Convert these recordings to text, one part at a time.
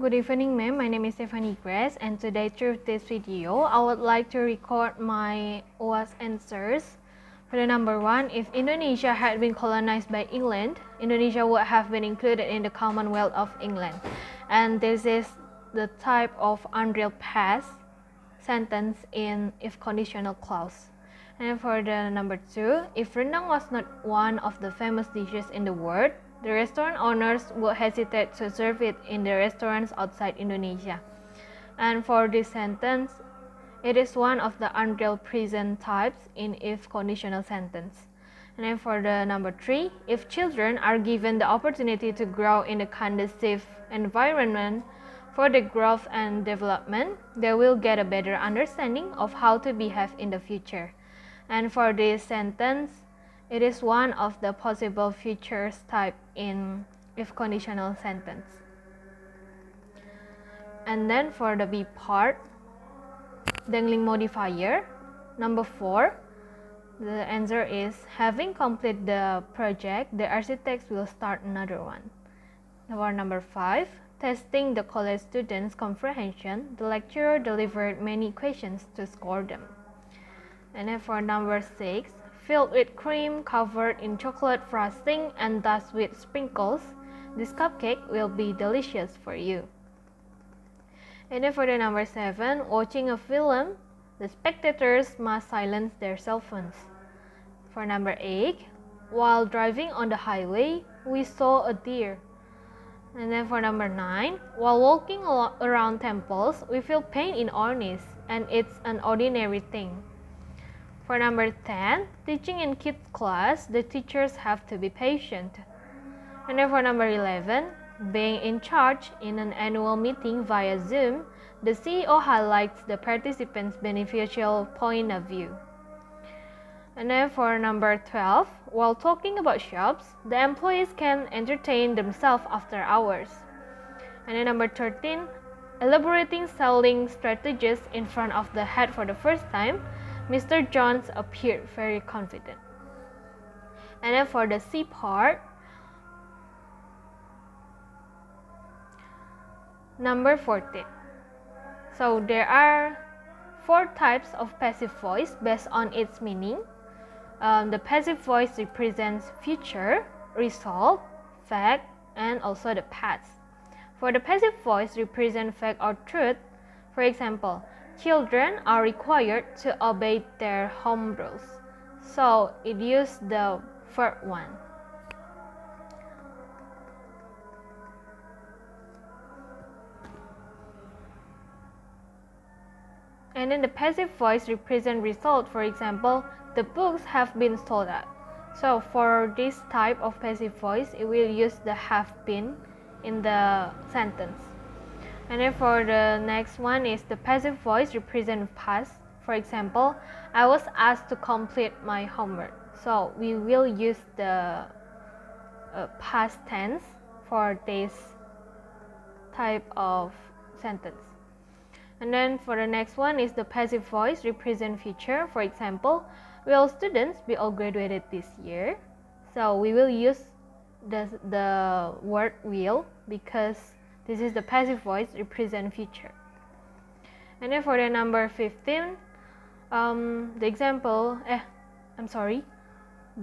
Good evening, ma'am. My name is Stephanie Grace, and today through this video, I would like to record my OAS answers. For the number 1, if Indonesia had been colonized by England, Indonesia would have been included in the Commonwealth of England. And this is the type of unreal past sentence in if conditional clause. And for the number 2, if rendang was not one of the famous dishes in the world, the restaurant owners would hesitate to serve it in the restaurants outside Indonesia. And for this sentence, it is one of the unreal present types in if conditional sentence. And then for the number 3, if children are given the opportunity to grow in a conducive environment for the growth and development, they will get a better understanding of how to behave in the future. And for this sentence, it is one of the possible futures type in if conditional sentence. And then for the B part, dangling modifier, number 4, the answer is having completed the project, the architects will start another one. For number 5, testing the college students' comprehension, the lecturer delivered many questions to score them. And then for number 6, filled with cream, covered in chocolate frosting, and dust with sprinkles, this cupcake will be delicious for you. And then for the number 7, watching a film, the spectators must silence their cell phones. For number 8, while driving on the highway, we saw a deer. And then for number 9, while walking around temples, we feel pain in our knees, and it's an ordinary thing. For number 10, teaching in kids class, the teachers have to be patient. And then for number 11, being in charge in an annual meeting via Zoom, the CEO highlights the participants' beneficial point of view. And then for number 12, while talking about shops, the employees can entertain themselves after hours. And then number 13, elaborating selling strategies in front of the head for the first time, Mr. Jones appeared very confident. And then for the C part, number 14. So there are 4 types of passive voice based on its meaning. The passive voice represents future, result, fact, and also the past. For the passive voice represent fact or truth. For example, children are required to obey their home rules. So it uses the verb 1. And then the passive voice represent result. For example, the books have been sold out. So for this type of passive voice, it will use the have been in the sentence. And then for the next one is the passive voice represent past. For example, I was asked to complete my homework. So we will use the past tense for this type of sentence. And then for the next one is the passive voice represent future. For example, will students be all graduated this year? So we will use the word will because this is the passive voice represent future. And then for the number 15,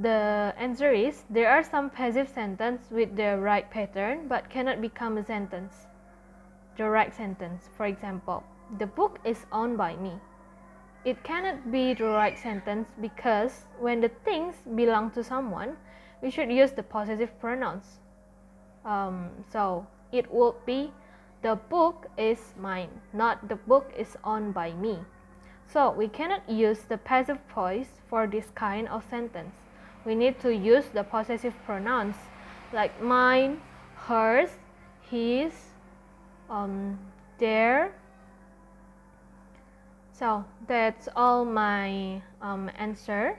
the answer is there are some passive sentence with the right pattern but cannot become a sentence. The right sentence, for example, the book is owned by me. It cannot be the right sentence because when the things belong to someone, we should use the possessive pronouns. So it would be the book is mine, not the book is owned by me. So we cannot use the passive voice for this kind of sentence. We need to use the possessive pronouns like mine, hers, his, their. So that's all my answer.